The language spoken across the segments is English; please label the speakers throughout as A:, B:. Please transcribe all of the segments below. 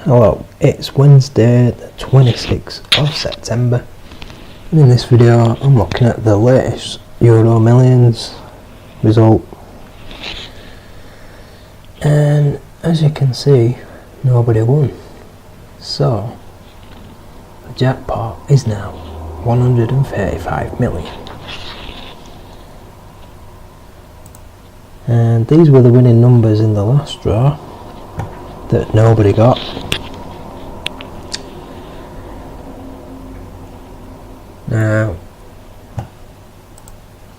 A: Hello, it's Wednesday the 26th of September, and in this video I'm looking at the latest EuroMillions result, and as you can see, nobody won. So the jackpot is now 135 million, and these were the winning numbers in the last draw that nobody got. Now,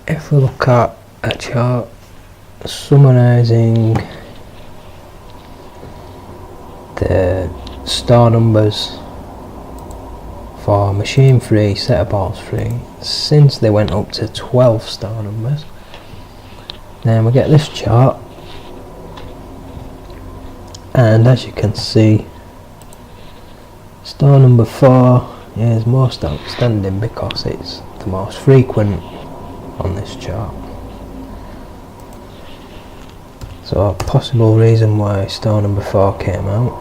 A: if we look at a chart summarising the star numbers for machine free, set of balls free, since they went up to 12 star numbers, then we get this chart, and as you can see, star number 4 is most outstanding because it's the most frequent on this chart. So a possible reason why star number 4 came out.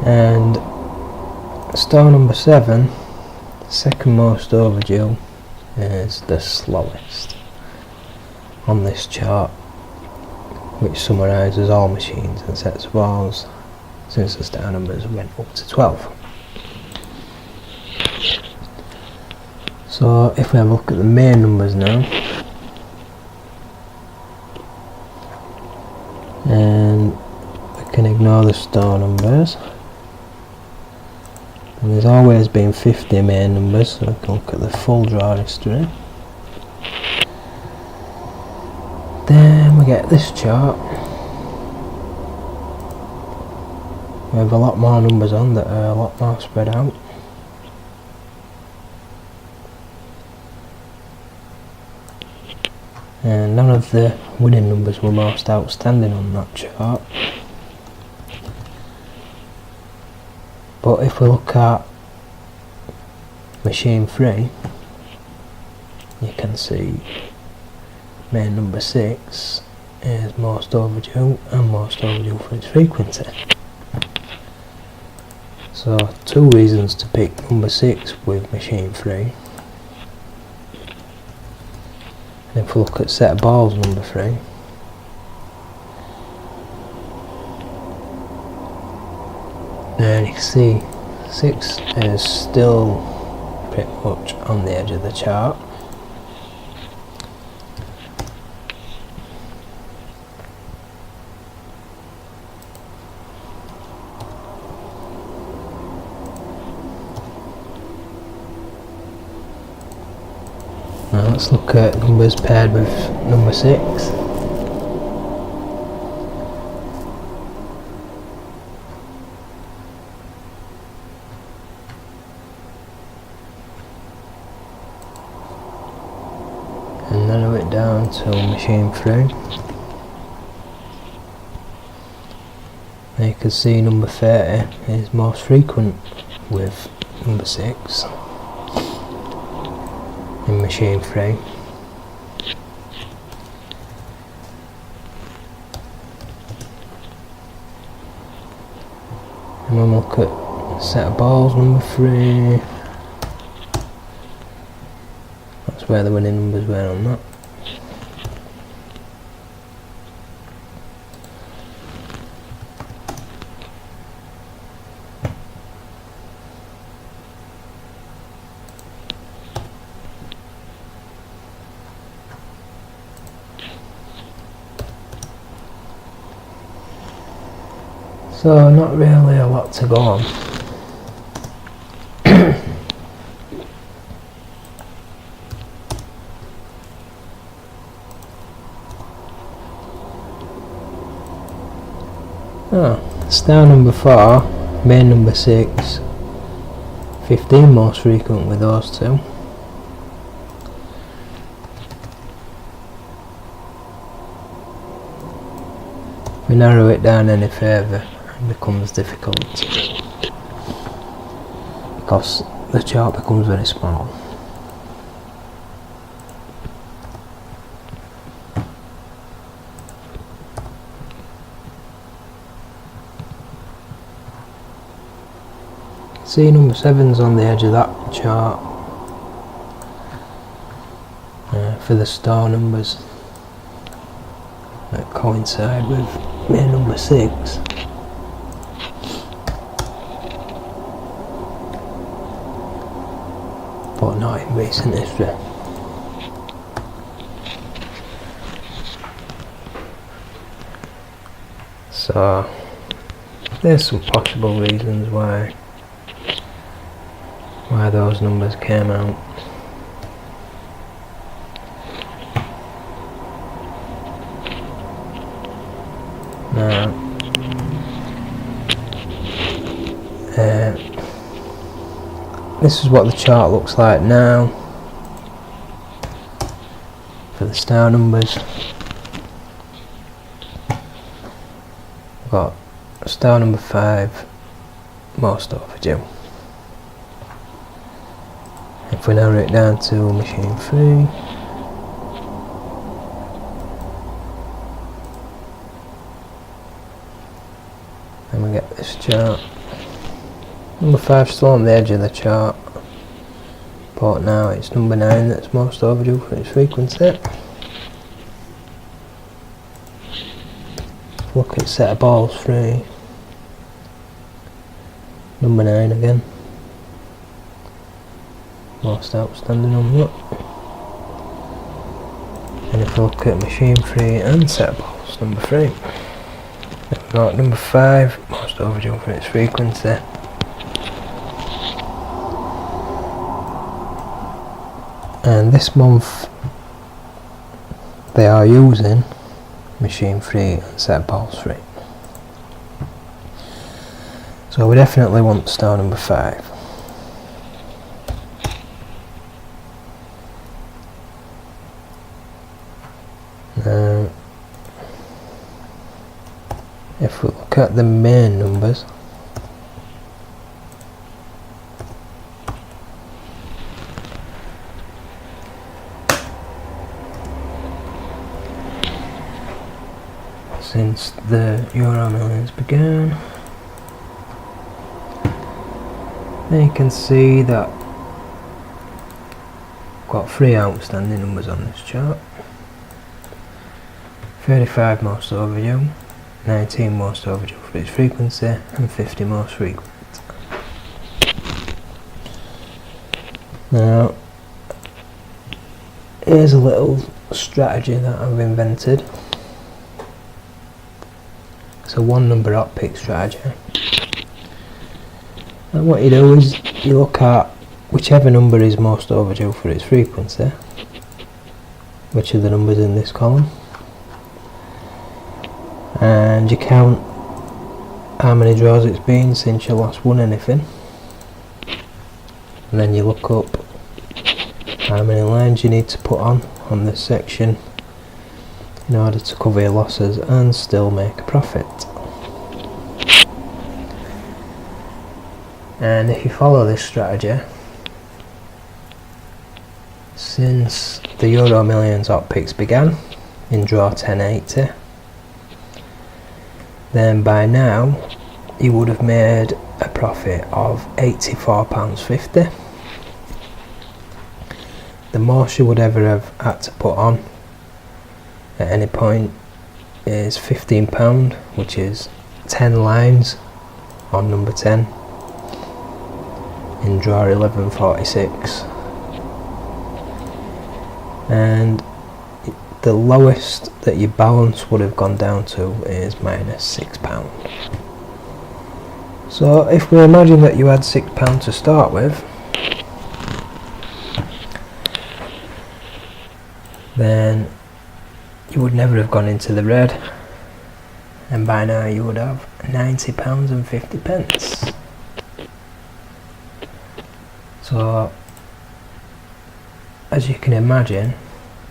A: And star number 7, second most overdue, is the slowest on this chart, which summarises all machines and sets of balls since the star numbers went up to 12. So if we have a look at the main numbers now, and we can ignore the star numbers, and there's always been 50 main numbers, so we can look at the full draw history. Then we get this chart. We have a lot more numbers on that are a lot more spread out. And none of the winning numbers were most outstanding on that chart. But if we look at machine free, you can see main number 6 is most overdue and most overdue for its frequency. So 2 reasons to pick number 6 with machine free. And if we look at set of balls number 3, and you can see 6 is still pretty much on the edge of the chart. Now let's look at numbers paired with number 6. And narrow it down to machine free. And you can see number 30 is most frequent with number 6 in machine free. And when we look at set of balls number 3, that's where the winning numbers were on that. So not really a lot to go on. Star number 4, main number 6, 15 most frequent with those 2. If we narrow it down any further, it becomes difficult because the chart becomes very small. See, number 7's on the edge of that chart for the star numbers that coincide with main number 6. But not in recent history. So there's some possible reasons why those numbers came out. Now, this is what the chart looks like now for the star numbers. We've got star number 5 most overdue. If we narrow it down to machine 3, and we get this chart. Number 5 still on the edge of the chart, but now it's number 9 that's most overdue for its frequency. Look at set of balls 3, number 9 again. Most outstanding number. And if we look at machine 3 and set of balls number 3, we've got number 5 most overdue for its frequency. And this month they are using machine 3 and set of balls 3. So we definitely want star number 5. Now, if we look at the main numbers, since the EuroMillions began, then you can see that we've got 3 outstanding numbers on this chart. 35 most overdue, 19 most overdue for its frequency, and 50 most frequent. Now, here's a little strategy that I've invented. It's a 1 number hot pick strategy. And what you do is you look at whichever number is most overdue for its frequency, which are the numbers in this column, and you count how many draws it's been since you last won anything, and then you look up how many lines you need to put on this section in order to cover your losses and still make a profit. And if you follow this strategy, since the EuroMillions hot picks began in draw 1080, then by now you would have made a profit of £84.50. The most you would ever have had to put on at any point is £15, which is 10 lines on number 10 in draw 1146, and the lowest that your balance would have gone down to is -£6. So if we imagine that you had £6 to start with, then you would never have gone into the red, and by now you would have £90.50. So as you can imagine,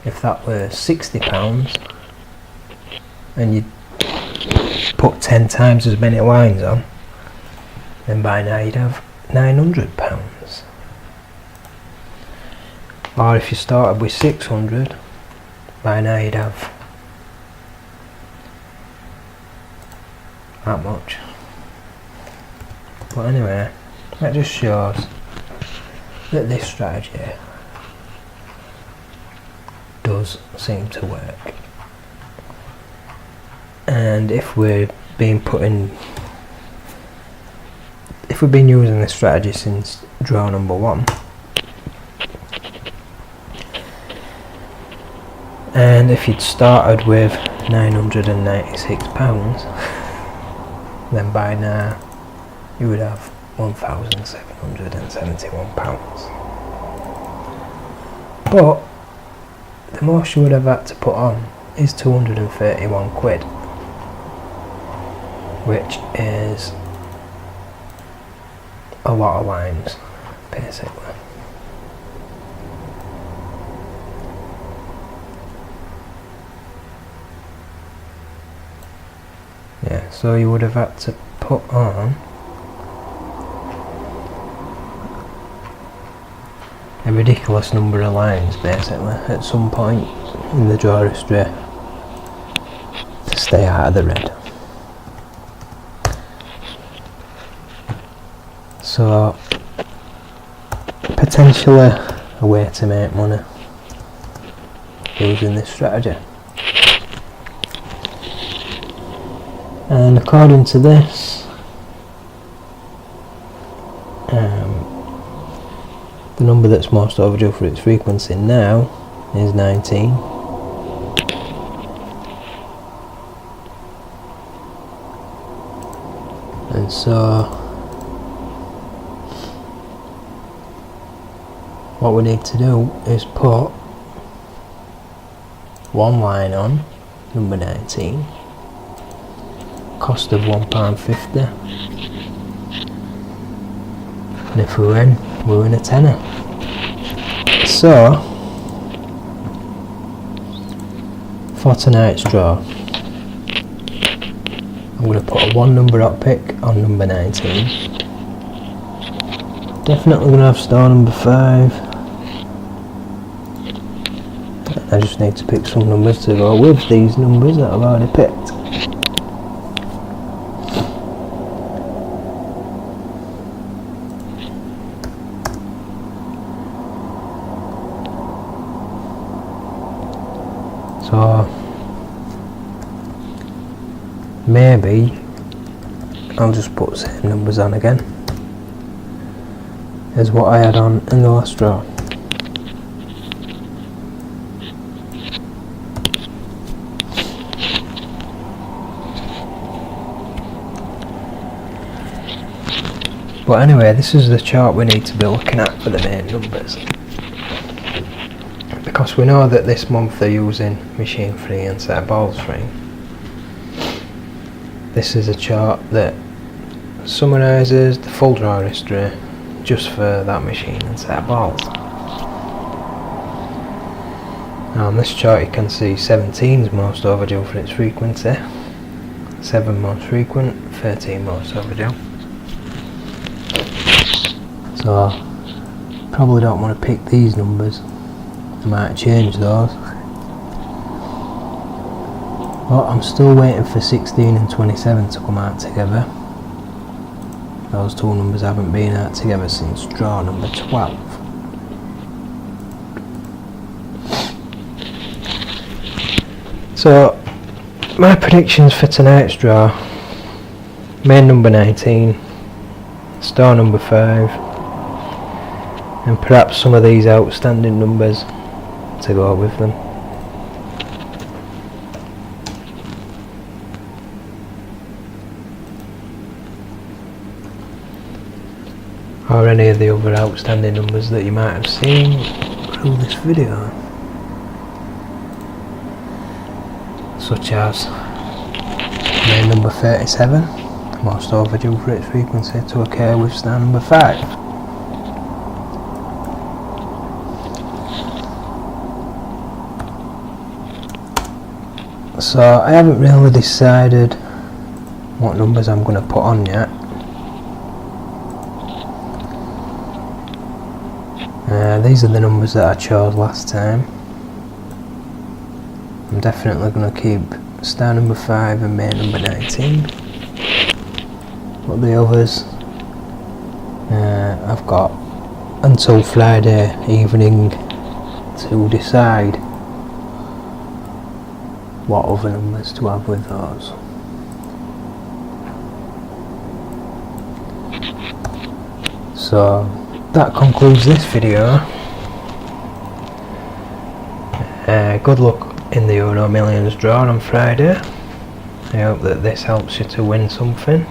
A: if that were £60 and you put 10 times as many lines on, then by now you'd have £900. Or if you started with 600, by now you'd have that much. But anyway, that just shows that this strategy does seem to work. And if we've been using this strategy since draw number 1, and if you'd started with £996, then by now you would have £1,771. But the most you would have had to put on is 231 quid, which is a lot of lines, basically. Yeah, so you would have had to put on a ridiculous number of lines, basically, at some point in the draw history to stay out of the red. So, potentially a way to make money using this strategy. And according to this, the number that's most overdue for its frequency now is 19. And so what we need to do is put one line on number 19, cost of £1.50, and if we win a tenner. So for tonight's draw, I'm going to put a 1 number up pick on number 19. Definitely going to have star number 5. I just need to pick some numbers to go with these numbers that I've already picked. So maybe I'll just put the same numbers on again as what I had on in the last draw. But anyway, this is the chart we need to be looking at for the main numbers, because we know that this month they're using machine free and set of balls free. This is a chart that summarises the full draw history just for that machine and set of balls. Now on this chart you can see 17 is most overdue for its frequency, 7 most frequent, 13 most overdue. So probably don't want to pick these numbers, I might change those. But I'm still waiting for 16 and 27 to come out together. Those two numbers haven't been out together since draw number 12. So my predictions for tonight's draw: main number 19, star number 5, and perhaps some of these outstanding numbers to go with them. Or any of the other outstanding numbers that you might have seen through this video, such as main number 37, most overdue for its frequency to occur with star number 5. So I haven't really decided what numbers I'm going to put on yet. These are the numbers that I chose last time. I'm definitely going to keep star number 5 and main number 19. But the others, I've got until Friday evening to decide what other numbers to have with those. So that concludes this video. Good luck in the EuroMillions draw on Friday. I hope that this helps you to win something.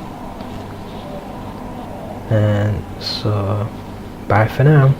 A: And so bye for now.